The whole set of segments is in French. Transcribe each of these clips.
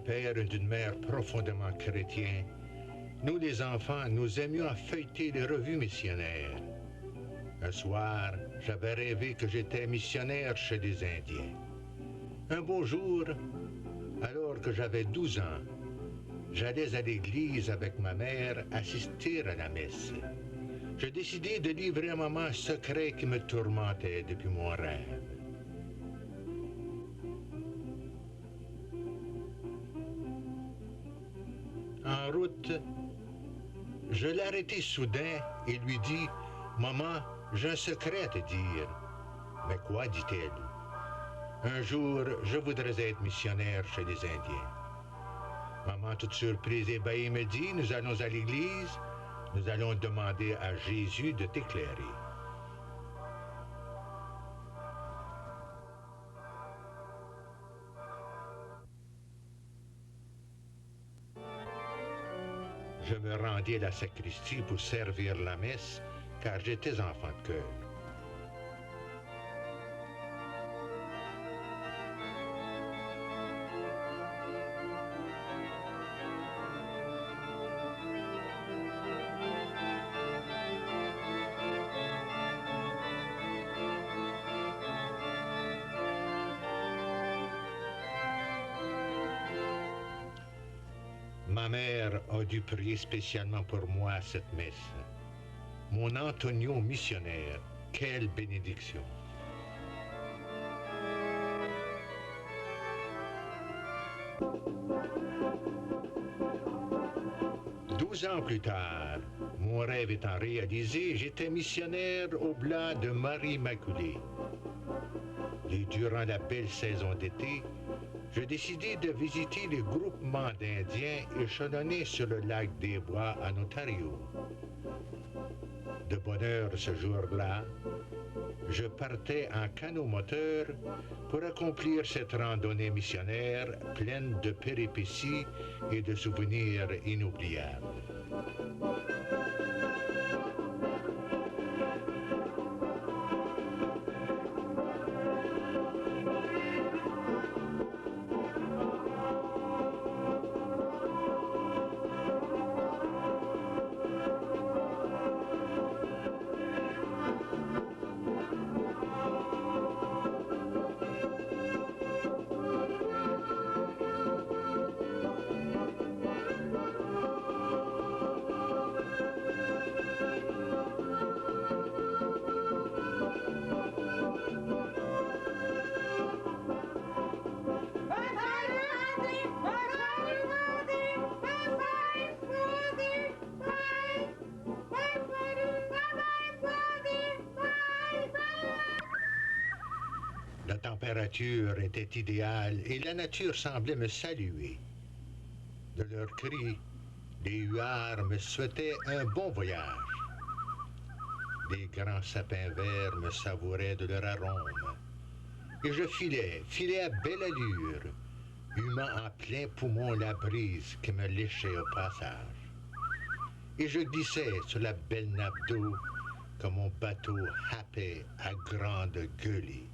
père et d'une mère profondément chrétiens, nous les enfants, nous aimions à feuilleter les revues missionnaires. Un soir, j'avais rêvé que j'étais missionnaire chez les Indiens. Un beau jour, alors que j'avais 12 ans, j'allais à l'église avec ma mère assister à la messe. Je décidai de livrer à maman un secret qui me tourmentait depuis mon rêve. En route, je l'arrêtai soudain et lui dis « Maman, j'ai un secret à te dire. » « Mais quoi, dit-elle. Un jour, je voudrais être missionnaire chez les Indiens. Maman, toute surprise et ébahie, me dit « Nous allons à l'église, nous allons demander à Jésus de t'éclairer. » Je me rendis à la sacristie pour servir la messe, car j'étais enfant de cœur. Ma mère a dû prier spécialement pour moi à cette messe. Mon Antonio missionnaire, quelle bénédiction! 12 ans plus tard, mon rêve étant réalisé, j'étais missionnaire au blanc de Marie Immaculée. Et durant la belle saison d'été, je décidai de visiter les groupements d'Indiens échelonnés sur le lac des Bois en Ontario. De bonne heure ce jour-là, je partais en canot moteur pour accomplir cette randonnée missionnaire pleine de péripéties et de souvenirs inoubliables. La température était idéale et la nature semblait me saluer. De leurs cris, les huards me souhaitaient un bon voyage. Les grands sapins verts me savouraient de leur arôme. Et je filais à belle allure, humant en plein poumon la brise qui me léchait au passage. Et je glissais sur la belle nappe d'eau que mon bateau happait à grande gueulée.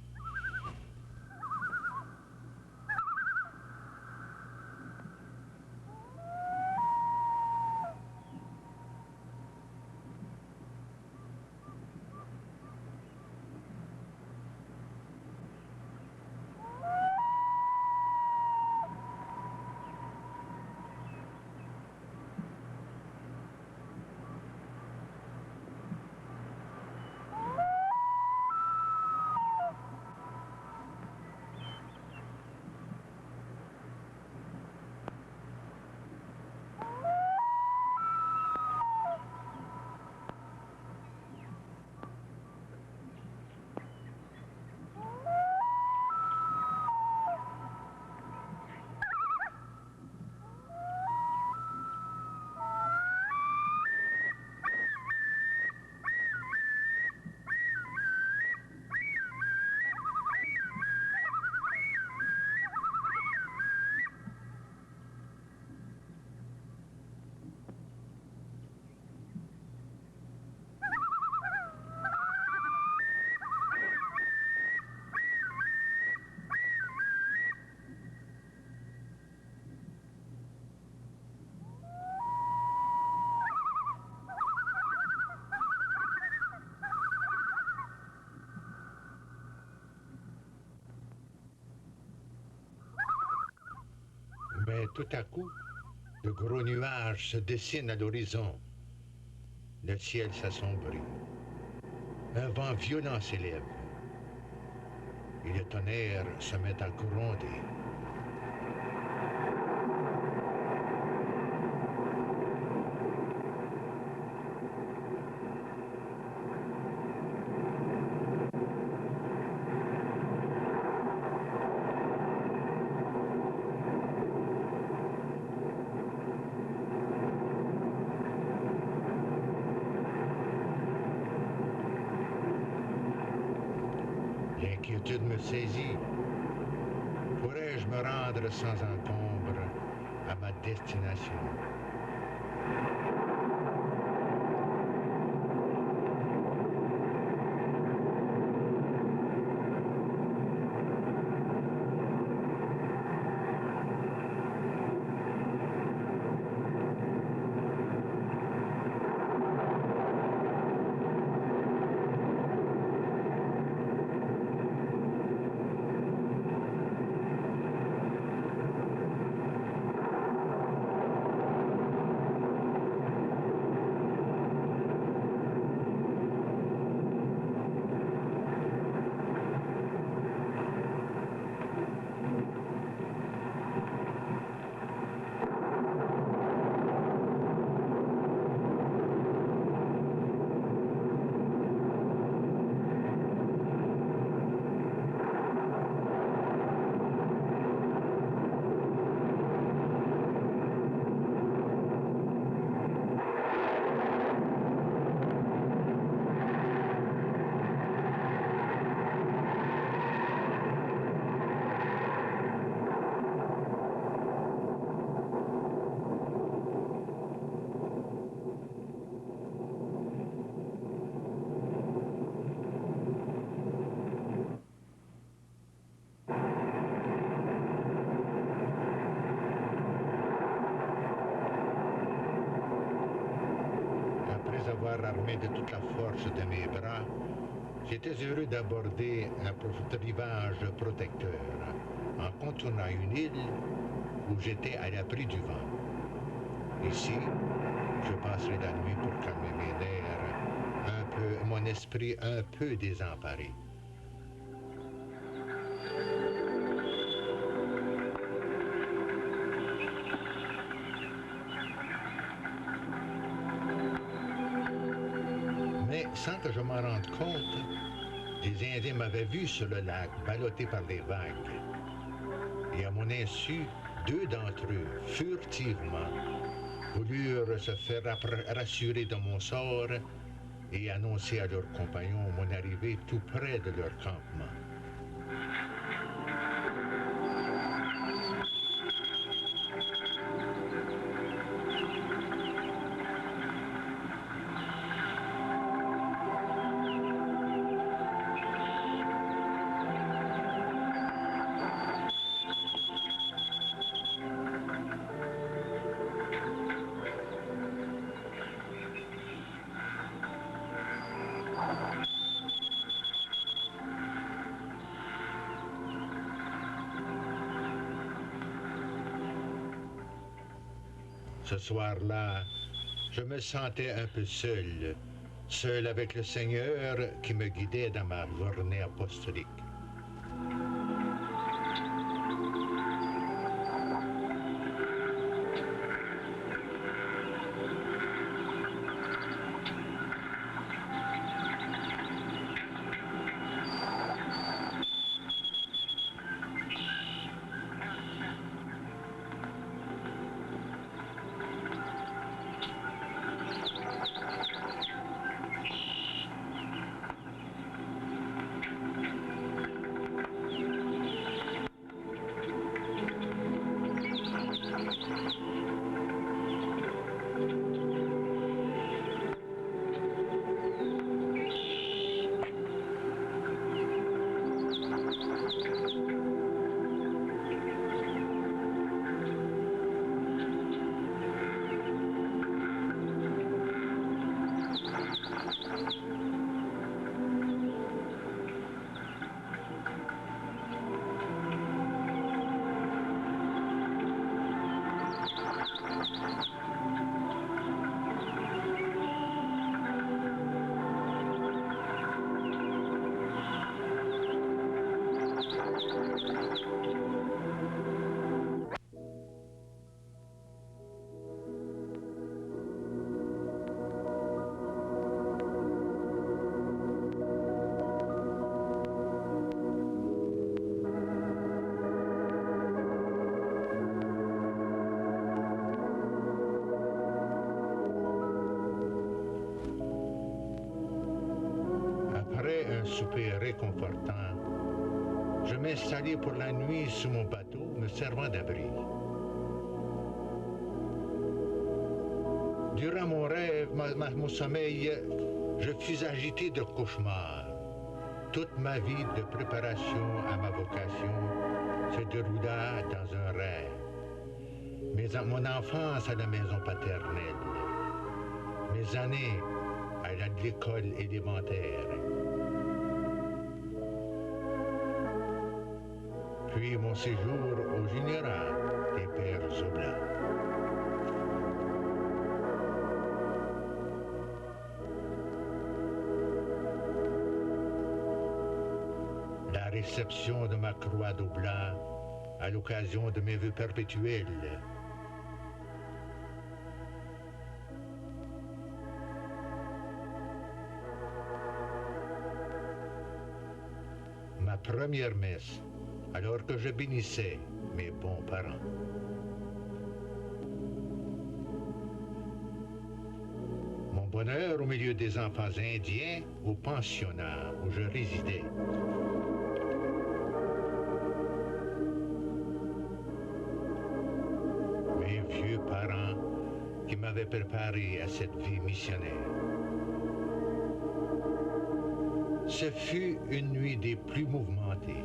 tout à coup, de gros nuages se dessinent à l'horizon. Le ciel s'assombrit. Un vent violent s'élève. Et le tonnerre se met à gronder. L'inquiétude me saisit. Pourrais-je me rendre sans encombre à ma destination? Après avoir armé de toute la force de mes bras, j'étais heureux d'aborder un rivage protecteur en contournant une île où j'étais à l'abri du vent. Ici, je passerai la nuit pour calmer mes nerfs, mon esprit un peu désemparé. Mais sans que je m'en rende compte, les Indiens m'avaient vu sur le lac, ballotté par les vagues. Et à mon insu, deux d'entre eux, furtivement, voulurent se faire rassurer de mon sort et annoncer à leurs compagnons mon arrivée tout près de leur campement. Ce soir-là, je me sentais un peu seul, seul avec le Seigneur qui me guidait dans ma journée apostolique. souper réconfortant, je m'installai pour la nuit sous mon bateau, me servant d'abri. Durant mon rêve, mon sommeil, je fus agité de cauchemars. Toute ma vie de préparation à ma vocation se déroula dans un rêve. Mon enfance à la maison paternelle, mes années à l'école élémentaire, puis mon séjour au Juniora des Pères Oblats. La réception de ma croix d'Oblats à l'occasion de mes vœux perpétuels. Ma première messe, alors que je bénissais mes bons parents. Mon bonheur au milieu des enfants indiens au pensionnat où je résidais. Mes vieux parents qui m'avaient préparé à cette vie missionnaire. Ce fut une nuit des plus mouvementées.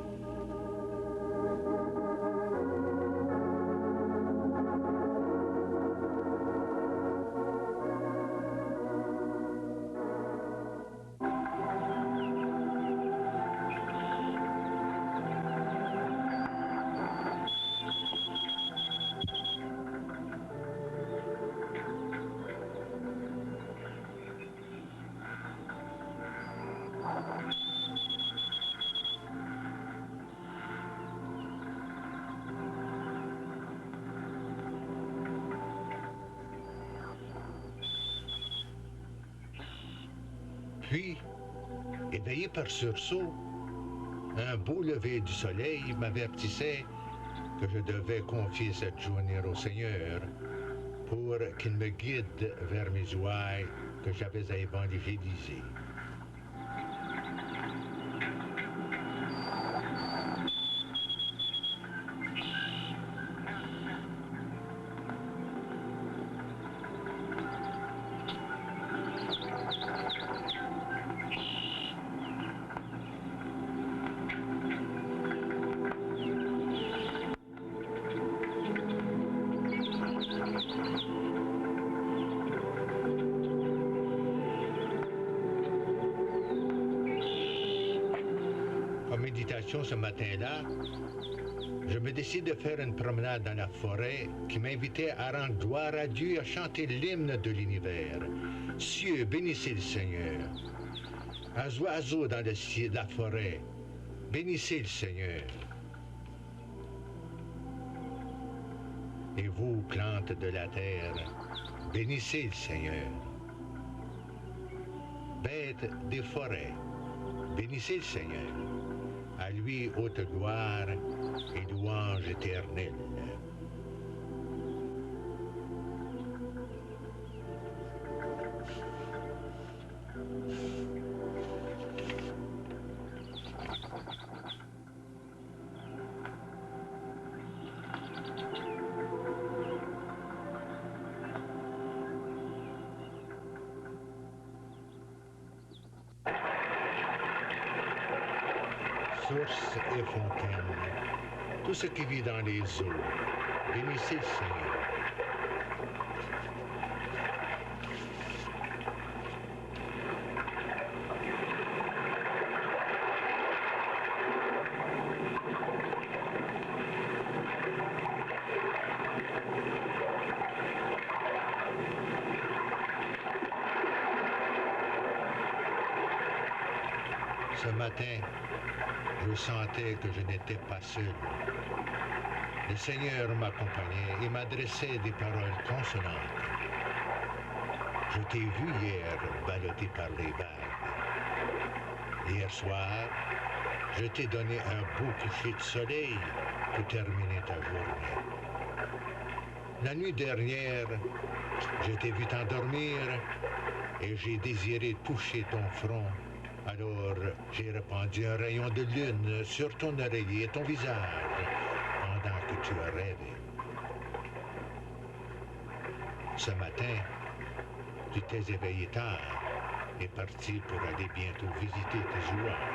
Puis, éveillé par sursaut, un beau lever du soleil m'avertissait que je devais confier cette journée au Seigneur pour qu'il me guide vers mes ouailles que j'avais à évangéliser. Méditation ce matin-là, je me décide de faire une promenade dans la forêt qui m'invitait à rendre gloire à Dieu et à chanter l'hymne de l'univers. Cieux, bénissez le Seigneur. Oiseaux dans le ciel, la forêt, bénissez le Seigneur. Et vous, plantes de la terre, bénissez le Seigneur. Bêtes des forêts, bénissez le Seigneur. À lui haute gloire et louange éternelle. Source et fontaine, tout ce qui vit dans les eaux, bénissez le Seigneur. Ce matin, je sentais que je n'étais pas seul. Le Seigneur m'accompagnait et m'adressait des paroles consolantes. Je t'ai vu hier ballotté par les vagues. Hier soir, je t'ai donné un beau coucher de soleil pour terminer ta journée. La nuit dernière, je t'ai vu t'endormir et j'ai désiré toucher ton front Alors j'ai répandu un rayon de lune sur ton oreiller et ton visage pendant que tu as rêvé. Ce matin, tu t'es éveillé tard et parti pour aller bientôt visiter tes joueurs.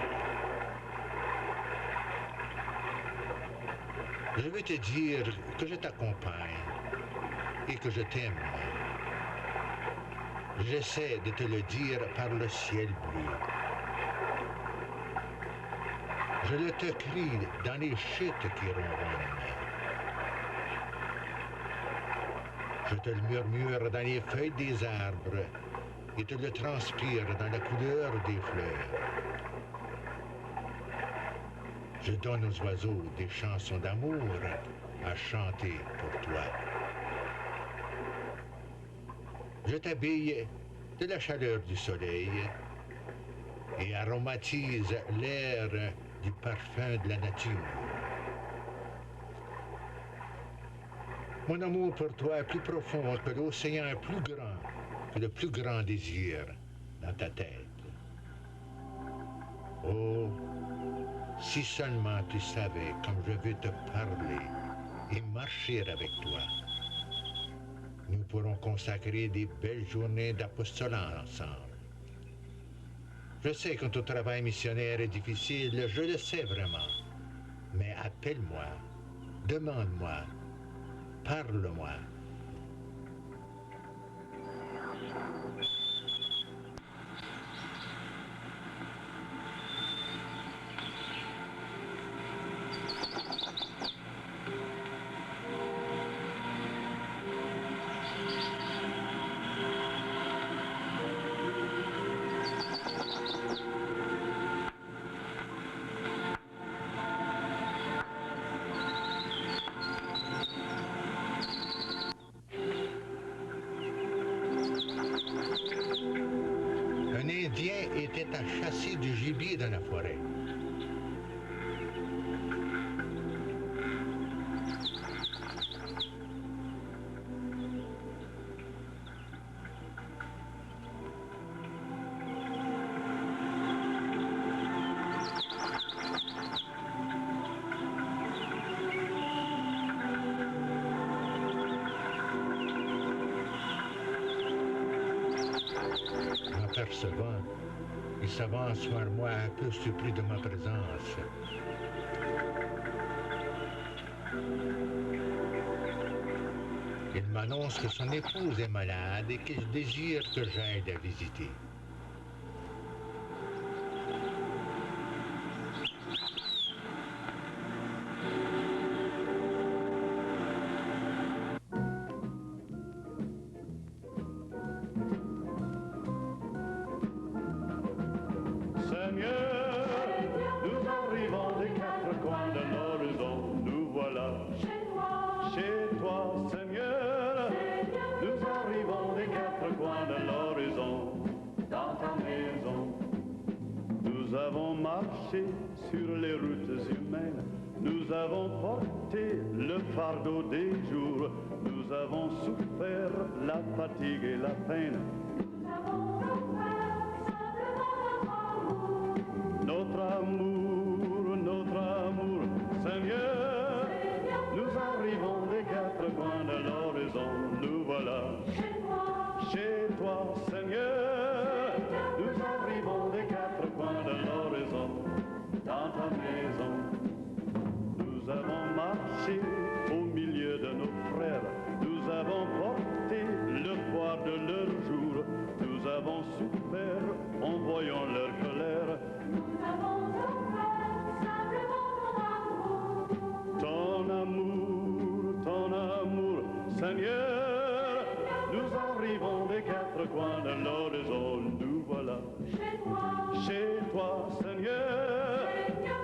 Je veux te dire que je t'accompagne et que je t'aime. J'essaie de te le dire par le ciel bleu. Je le te crie dans les chutes qui ronronnent. Je te le murmure dans les feuilles des arbres et te le transpire dans la couleur des fleurs. Je donne aux oiseaux des chansons d'amour à chanter pour toi. Je t'habille de la chaleur du soleil et aromatise l'air du parfum de la nature. Mon amour pour toi est plus profond que l'océan est plus grand que le plus grand désir dans ta tête. Oh, si seulement tu savais comme je veux te parler et marcher avec toi. Nous pourrons consacrer des belles journées d'apostolat ensemble. Je sais que ton travail missionnaire est difficile, je le sais vraiment. Mais appelle-moi, demande-moi, parle-moi. Un Indien était à chasser du gibier dans la forêt. M'apercevant, il s'avance vers moi un peu surpris de ma présence. Il m'annonce que son épouse est malade et qu'il désire que j'aille la visiter. Seigneur, nous arrivons des quatre coins de l'horizon, nous voilà chez toi, Seigneur. Nous arrivons des quatre coins de l'horizon, dans ta maison. Nous avons marché sur les routes humaines, nous avons porté le fardeau des jours, nous avons souffert la fatigue et la peine. Notre amour, Seigneur, nous arrivons des quatre coins de l'horizon, nous voilà chez toi, Seigneur, nous arrivons des quatre coins de l'horizon, dans ta maison. Nous avons marché au milieu de nos frères, nous avons porté le poids de leur jour, nous avons souffert en voyant leur colère. Ton amour, Seigneur, nous arrivons des quatre coins de l'horizon, nous voilà chez toi, Seigneur,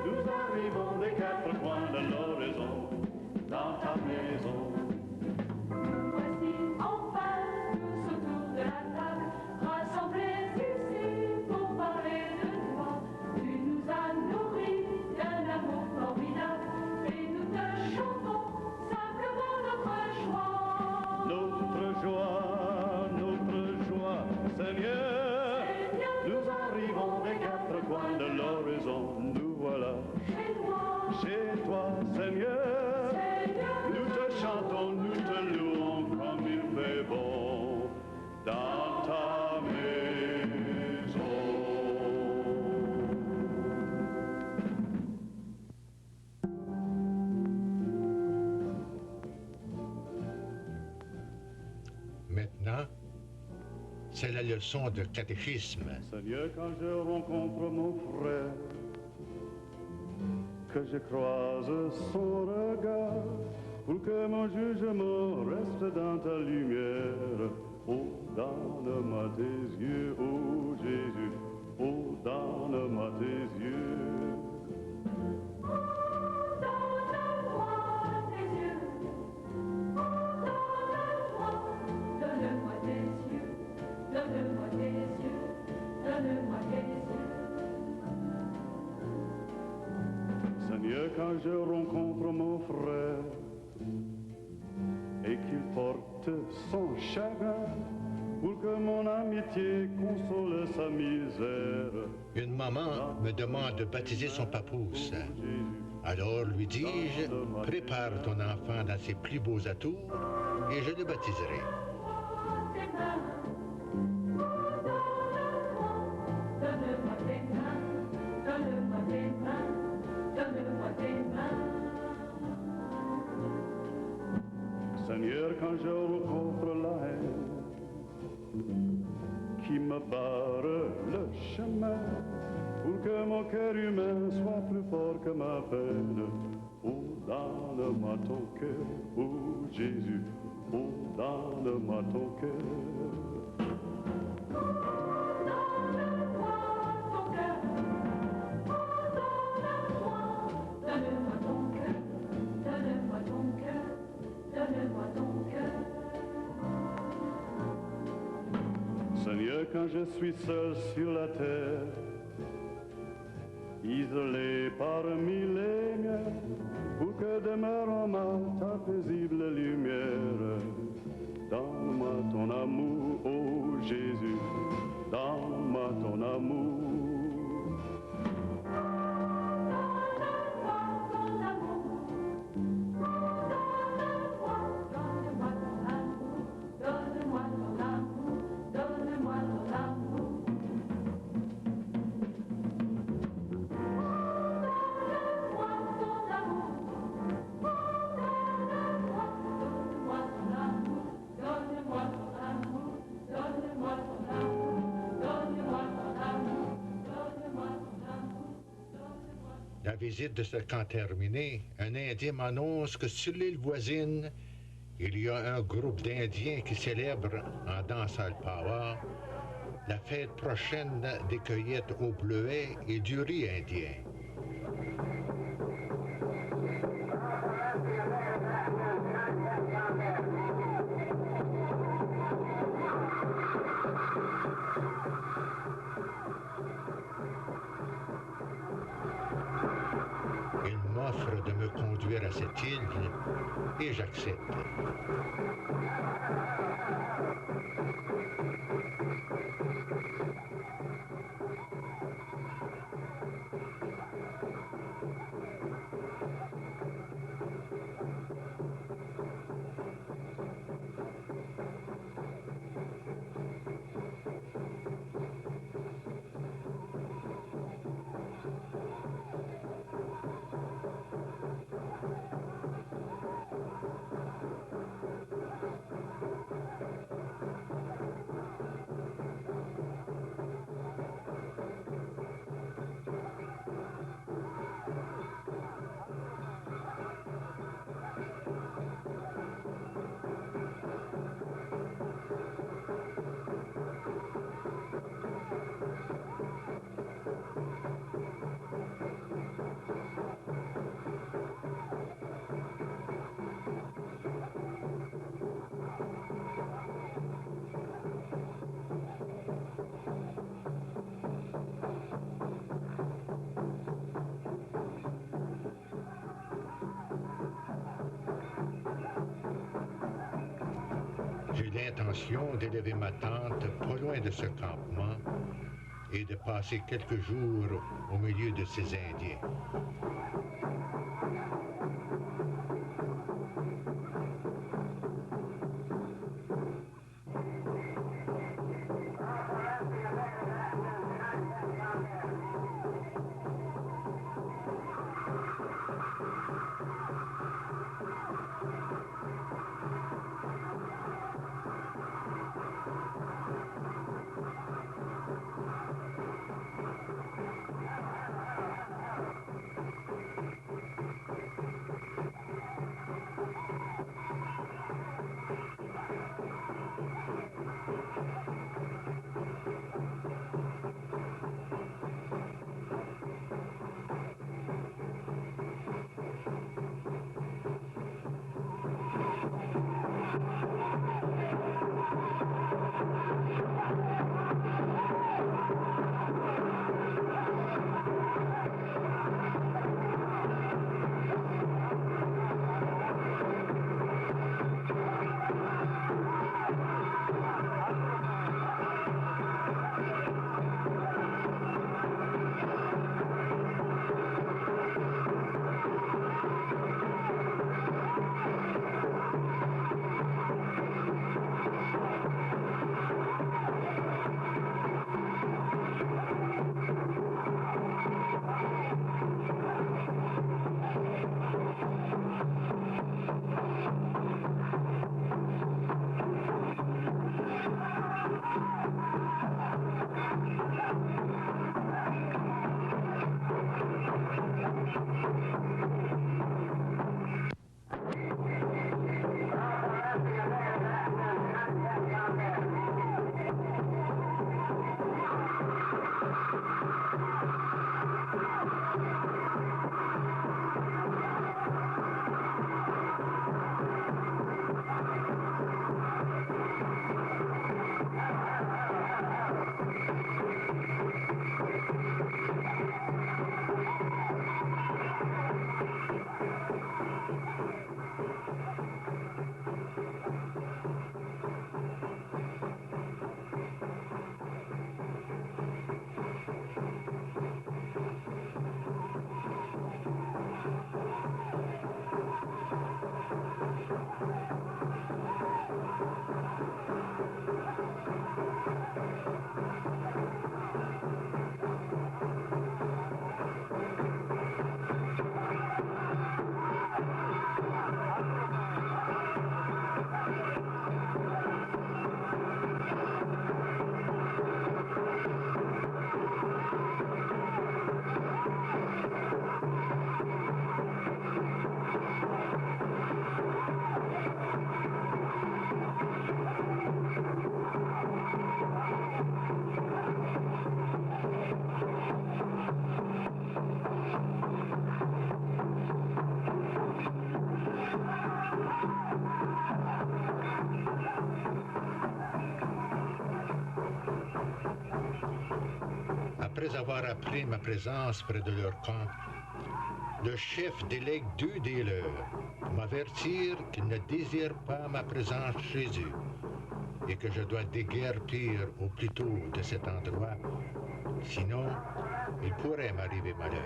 nous arrivons des quatre coins de l'horizon, dans ta maison. Voici enfin tous autour de la table, rassemblés ici pour parler de toi. Tu nous as nourris d'un amour formidable et nous te chantons simplement Notre joie, Seigneur, nous arrivons des quatre C'est la leçon de catéchisme. Seigneur, quand je rencontre mon frère, que je croise son regard, pour que mon jugement reste dans ta lumière. Oh, donne-moi tes yeux, oh Jésus, oh, donne-moi tes yeux. Seigneur, quand je rencontre mon frère et qu'il porte son chagrin, pour que mon amitié console sa misère. Une maman me demande de baptiser son papousse. Alors lui dis-je, prépare ton enfant dans ses plus beaux atours et je le baptiserai. Seigneur, quand je rencontre la haine qui me barre le chemin, pour que mon cœur humain soit plus fort que ma peine. Oh, donne-moi ton cœur, oh Jésus, oh, donne-moi ton cœur. Seigneur, quand je suis seul sur la terre, isolé parmi les miens, pour que demeure en moi ta paisible lumière. Donne-moi ton amour, ô Jésus, donne-moi ton amour. La visite de ce camp terminée, un Indien m'annonce que sur l'île voisine, il y a un groupe d'Indiens qui célèbre en danse alpawa la fête prochaine des cueillettes au bleuet et du riz indien. Il m'offre de me conduire à cette île et j'accepte. J'ai l'intention d'élever ma tente pas loin de ce campement et de passer quelques jours au milieu de ces Indiens. Après avoir appris ma présence près de leur camp, le chef délègue 2 des leurs pour m'avertir qu'ils ne désirent pas ma présence chez eux et que je dois déguerpir au plus tôt de cet endroit, sinon il pourrait m'arriver malheur.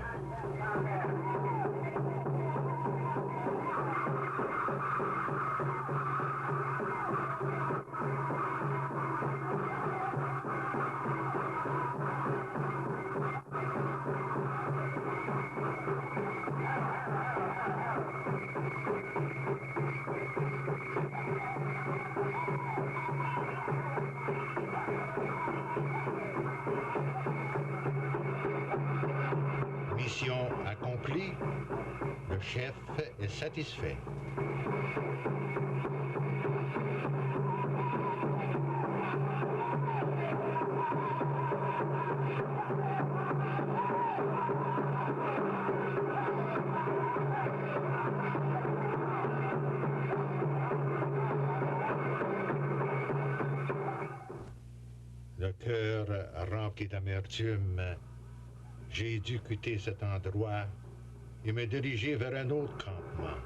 Mission accomplie, le chef est satisfait. Le cœur rempli d'amertume, j'ai dû quitter cet endroit et me diriger vers un autre campement.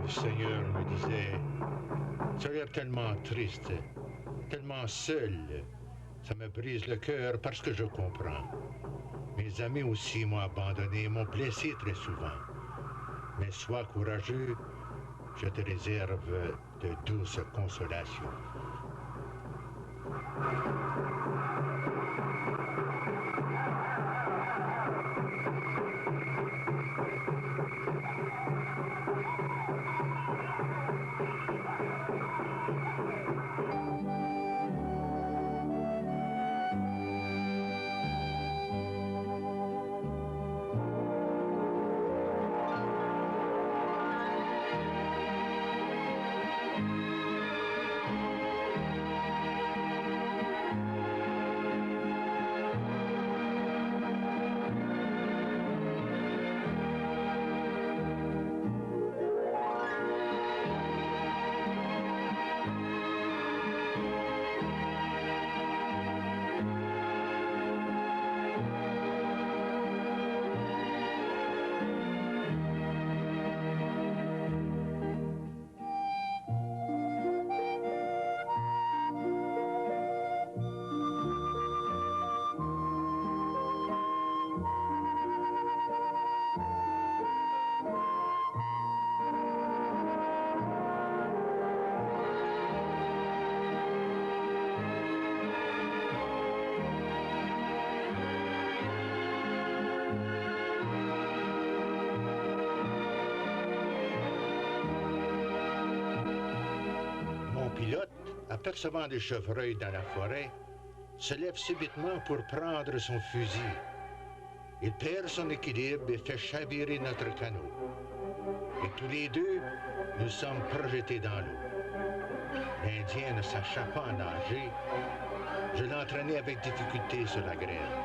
Le Seigneur me disait, ça a l'air tellement triste, tellement seul. Ça me brise le cœur parce que je comprends. Mes amis aussi m'ont abandonné, m'ont blessé très souvent. Mais sois courageux, je te réserve de douces consolations. Pilote, apercevant des chevreuils dans la forêt, se lève subitement pour prendre son fusil. Il perd son équilibre et fait chavirer notre canot. Et tous les deux, nous sommes projetés dans l'eau. L'Indien ne sachant pas nager, je l'entraînais avec difficulté sur la grève.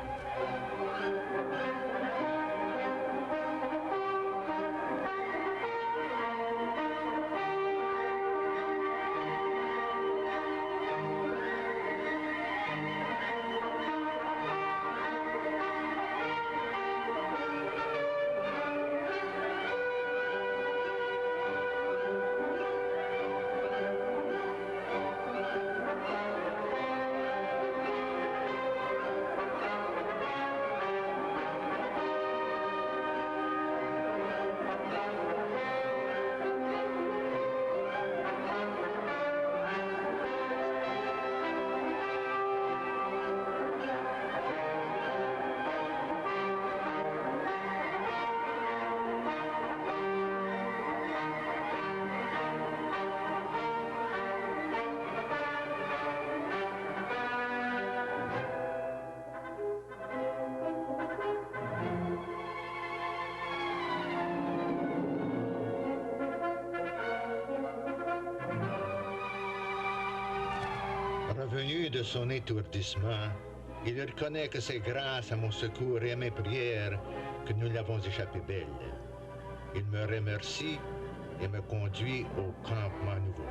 de son étourdissement, il reconnaît que c'est grâce à mon secours et à mes prières que nous l'avons échappé belle. Il me remercie et me conduit au campement nouveau.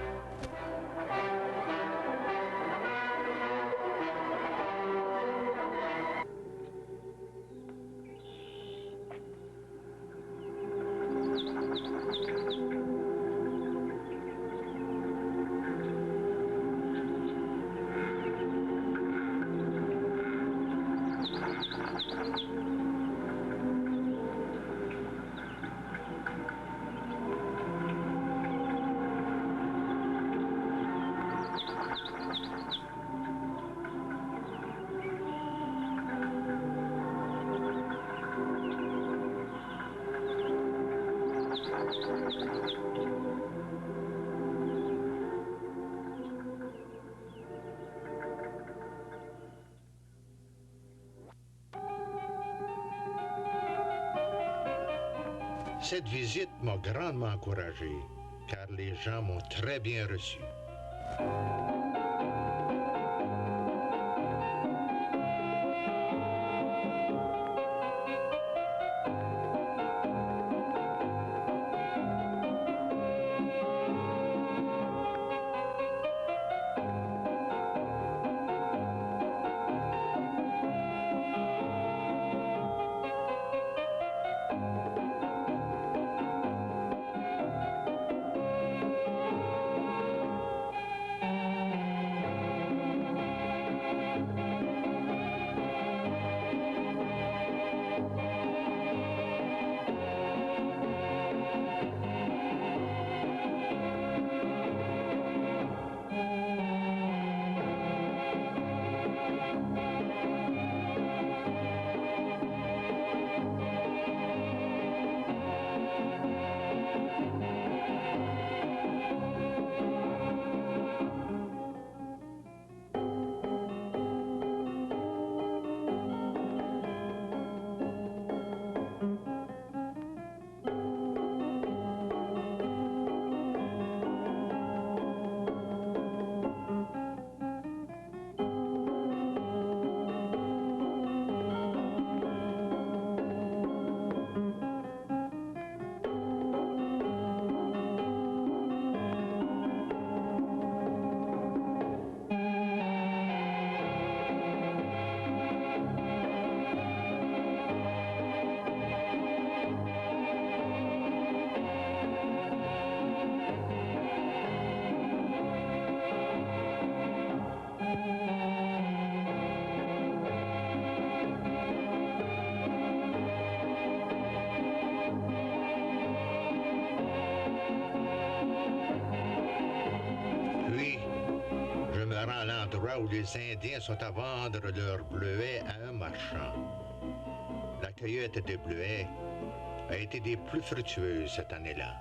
Cette visite m'a grandement encouragé, car les gens m'ont très bien reçu. À l'endroit où les Indiens sont à vendre leurs bleuets à un marchand. La cueillette des bleuets a été des plus fructueuses cette année-là.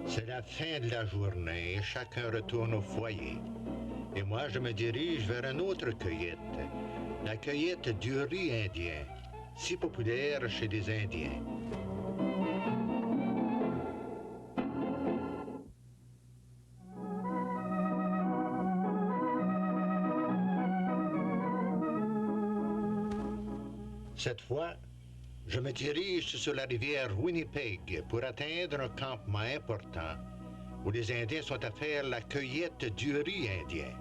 C'est la fin de la journée et chacun retourne au foyer. Et moi, je me dirige vers une autre cueillette, la cueillette du riz indien, si populaire chez les Indiens. Cette fois, je me dirige sur la rivière Winnipeg pour atteindre un campement important où les Indiens sont à faire la cueillette du riz indien.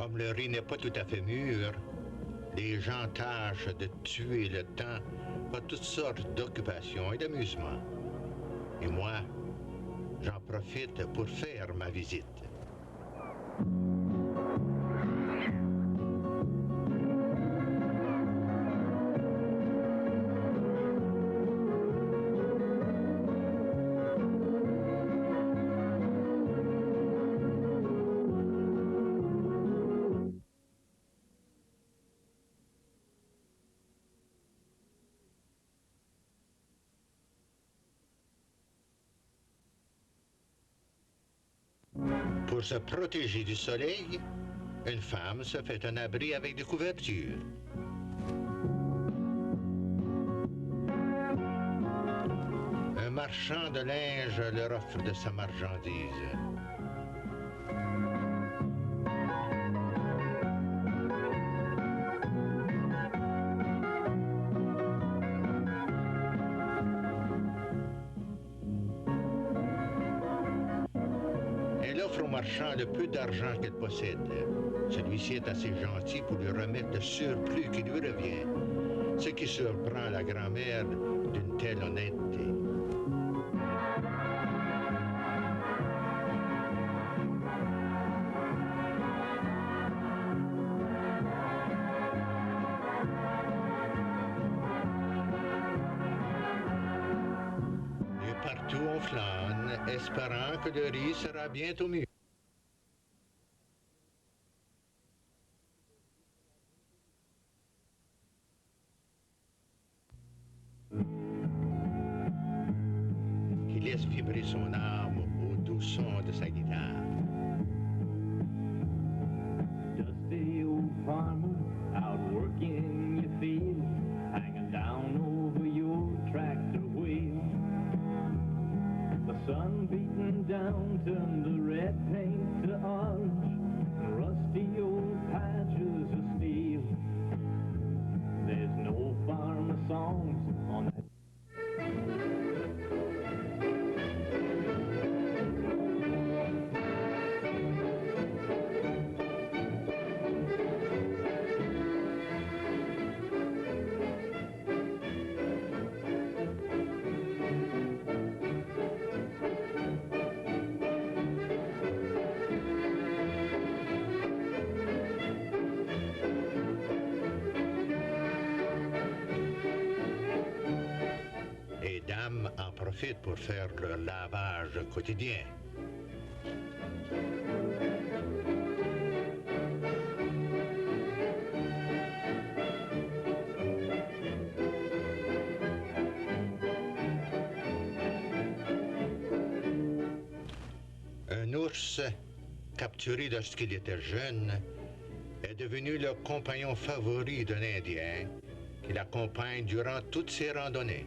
Comme le riz n'est pas tout à fait mûr, les gens tâchent de tuer le temps par toutes sortes d'occupations et d'amusements. Et moi, j'en profite pour faire ma visite. Pour se protéger du soleil, une femme se fait un abri avec des couvertures. Un marchand de linge leur offre de sa marchandise. Elle offre au marchand le peu d'argent qu'elle possède. Celui-ci est assez gentil pour lui remettre le surplus qui lui revient, ce qui surprend la grand-mère d'une telle honnêteté. Et partout on flâne, espérant que le riz sera bientôt mûr. Qui laisse vibrer son âme au doux son de sa guitare. Dusty old farmer out working your field, hanging down over your tractor wheel. The sun beating down turned the red paint to orange, and rusty old patches of steel. There's no farmer songs on that. Les dames en profitent pour faire leur lavage quotidien. Un ours, capturé lorsqu'il était jeune, est devenu le compagnon favori d'un Indien qui l'accompagne durant toutes ses randonnées.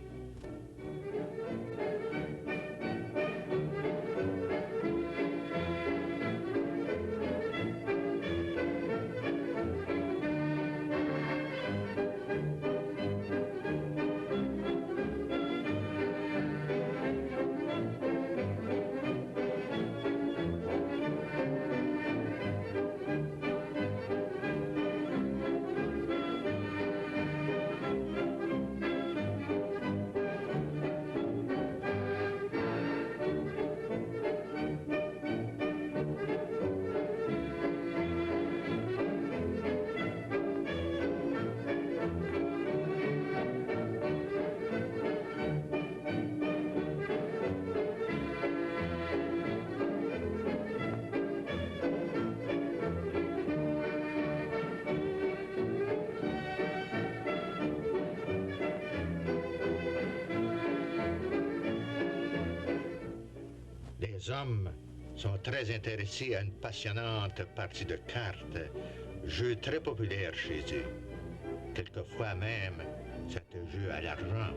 Les hommes sont très intéressés à une passionnante partie de cartes, jeu très populaire chez eux. Quelquefois même, c'est un jeu à l'argent.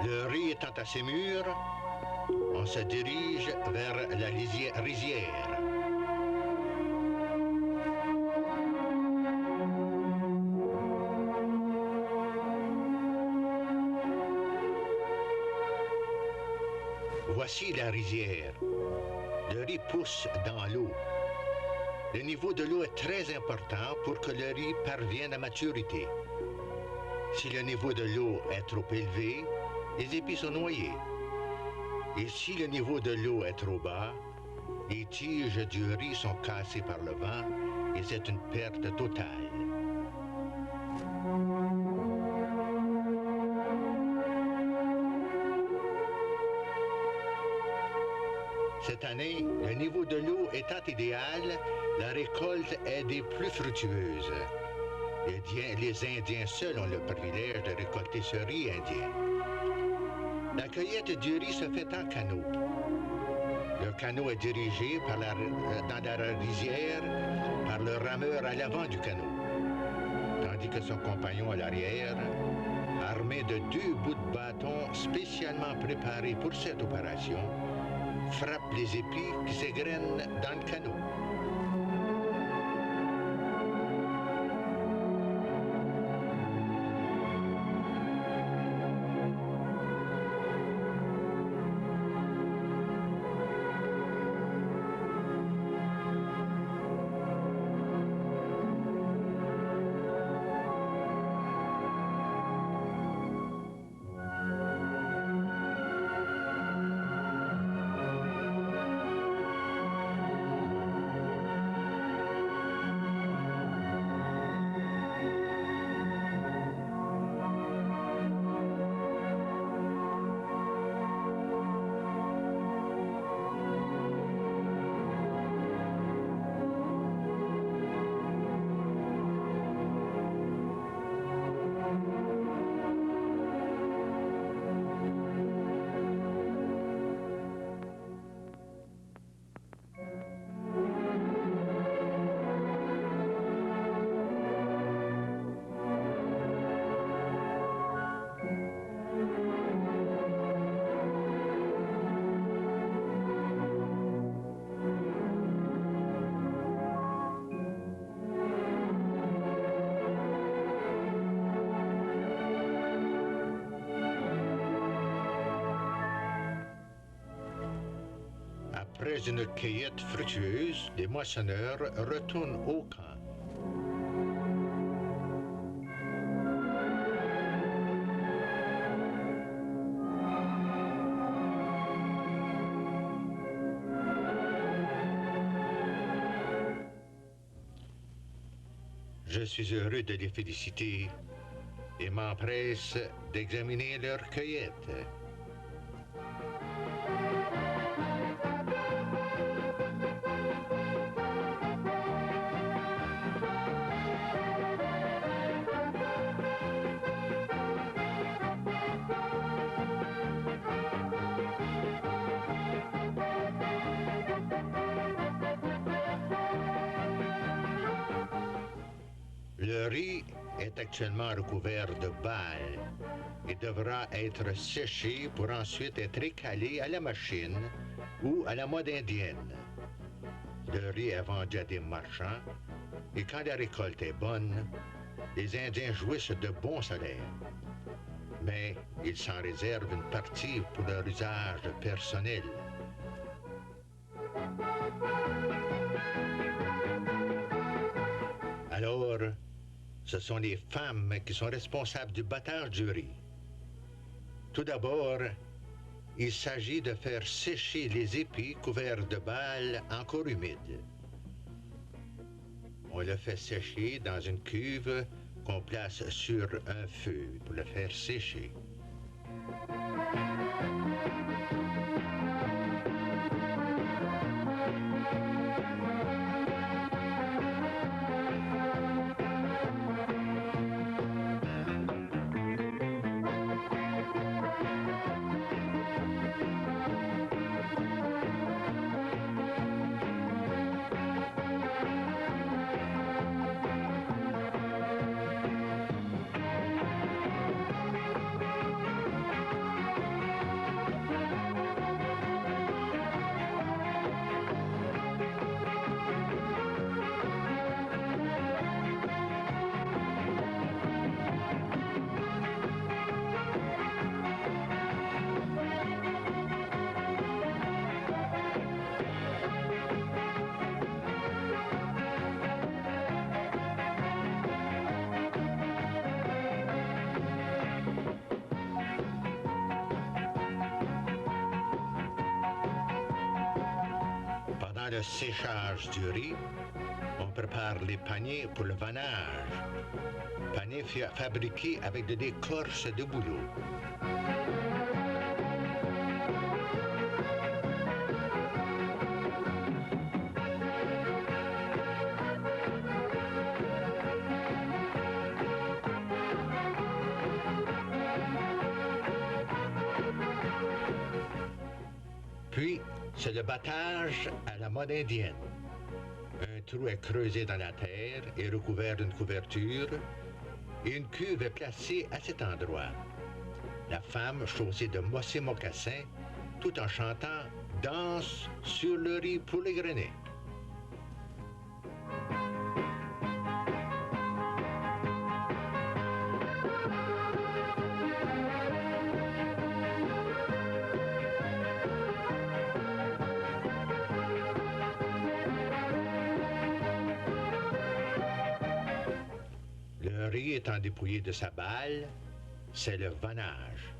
Le riz étant assez mûr, on se dirige vers la rizière. Voici la rizière. Le riz pousse dans l'eau. Le niveau de l'eau est très important pour que le riz parvienne à maturité. Si le niveau de l'eau est trop élevé, les épis sont noyés. Et si le niveau de l'eau est trop bas, les tiges du riz sont cassées par le vent et c'est une perte totale. Cette année, le niveau de l'eau étant idéal, la récolte est des plus fructueuses. Les Indiens seuls ont le privilège de récolter ce riz indien. La cueillette du riz se fait en canot. Le canot est dirigé dans la rizière par le rameur à l'avant du canot, tandis que son compagnon à l'arrière, armé de 2 bouts de bâton spécialement préparés pour cette opération, frappe les épis qui s'égrènent dans le canot. Après une cueillette fructueuse, les moissonneurs retournent au camp. Je suis heureux de les féliciter et m'empresse d'examiner leur cueillette. Le riz est actuellement recouvert de balles et devra être séché pour ensuite être écalé à la machine ou à la mode indienne. Le riz est vendu à des marchands et quand la récolte est bonne, les Indiens jouissent de bons salaires. Mais ils s'en réservent une partie pour leur usage personnel. Alors, ce sont les femmes qui sont responsables du battage du riz. Tout d'abord, il s'agit de faire sécher les épis couverts de balles encore humides. On le fait sécher dans une cuve qu'on place sur un feu pour le faire sécher. Pendant le séchage du riz, on prépare les paniers pour le vannage. Paniers fabriqués avec de l'écorce de bouleau. Puis, c'est le battage à la mode indienne. Un trou est creusé dans la terre et recouvert d'une couverture, et une cuve est placée à cet endroit. La femme, chaussée de mossés mocassins, tout en chantant, danse sur le riz pour les grenets. Le riz étant dépouillé de sa balle, c'est le vannage.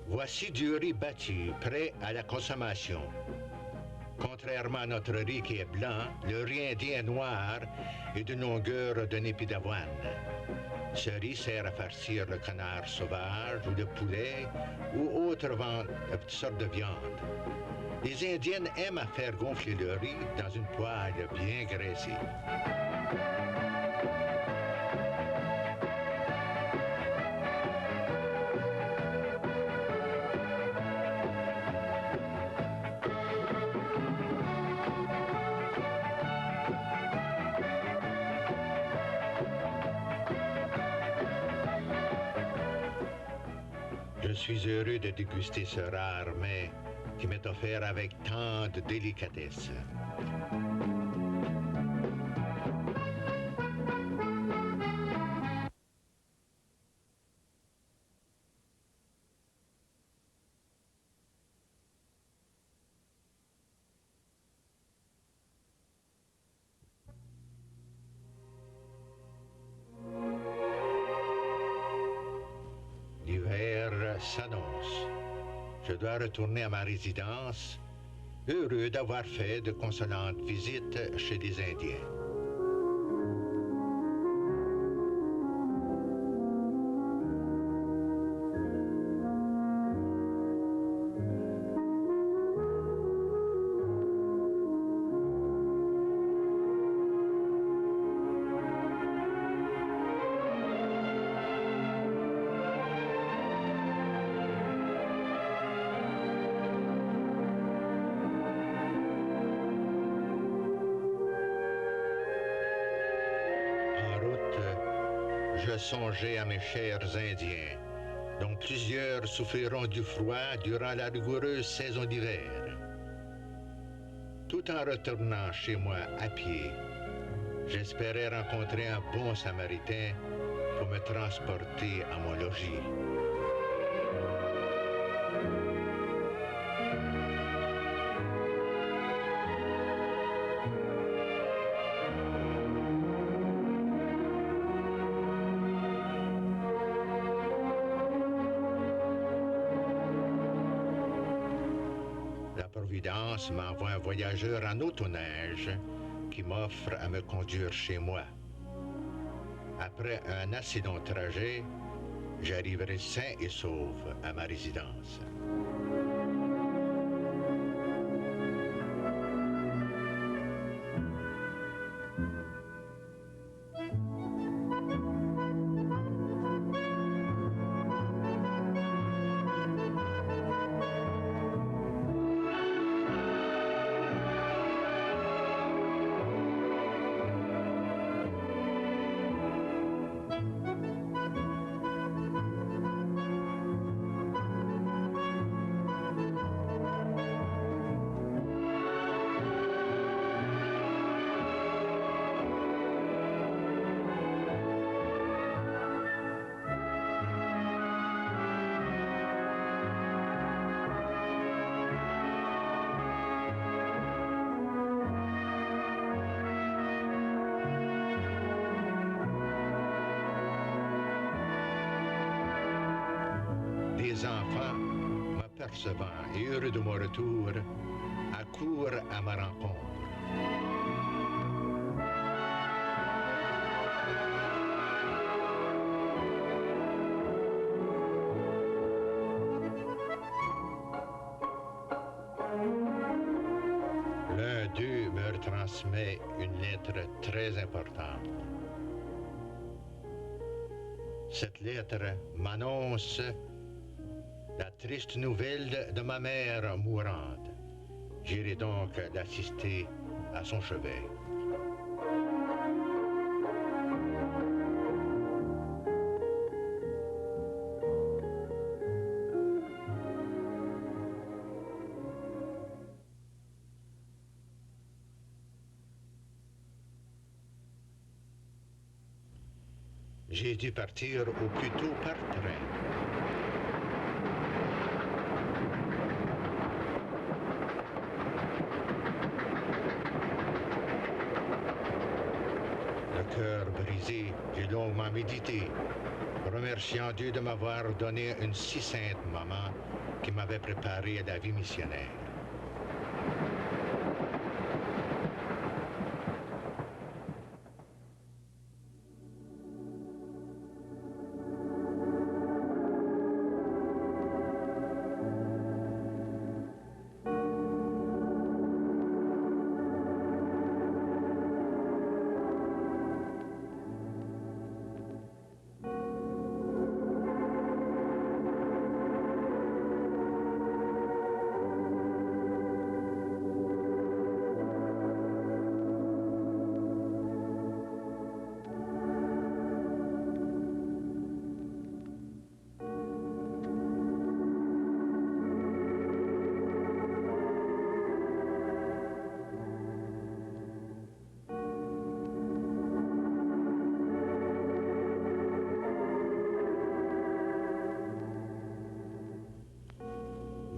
Voici du riz bâti, prêt à la consommation. Contrairement à notre riz qui est blanc, le riz indien est noir et d'une longueur d'un épi d'avoine. Ce riz sert à farcir le canard sauvage ou le poulet ou autre sorte de viande. Les Indiennes aiment à faire gonfler le riz dans une poêle bien graissée. Je suis heureux de déguster ce rare mets qui m'est offert avec tant de délicatesse. L'hiver s'annonce. Je dois retourner à ma résidence, heureux d'avoir fait de consolantes visites chez des Indiens. Je songeais à mes chers Indiens, dont plusieurs souffriront du froid durant la rigoureuse saison d'hiver. Tout en retournant chez moi à pied, j'espérais rencontrer un bon Samaritain pour me transporter à mon logis. La Providence m'envoie un voyageur en auto-neige qui m'offre à me conduire chez moi. Après un assez long trajet, j'arriverai sain et sauf à ma résidence. les enfants, m'apercevant et heureux de mon retour, accourent à ma rencontre. L'un d'eux me transmet une lettre très importante. Cette lettre m'annonce la triste nouvelle de ma mère mourante. J'irai donc l'assister à son chevet. J'ai dû partir au plus tôt par train. Le cœur brisé, j'ai longuement médité, remerciant Dieu de m'avoir donné une si sainte maman qui m'avait préparé à la vie missionnaire.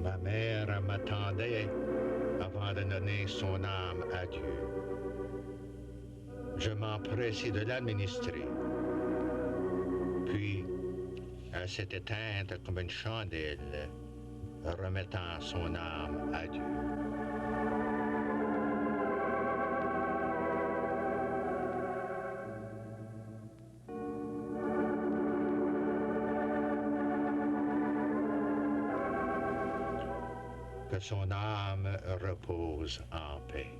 Ma mère m'attendait avant de donner son âme à Dieu. Je m'empressai de l'administrer. Puis, elle s'est éteinte comme une chandelle, remettant son âme à Dieu. Que son âme repose en paix.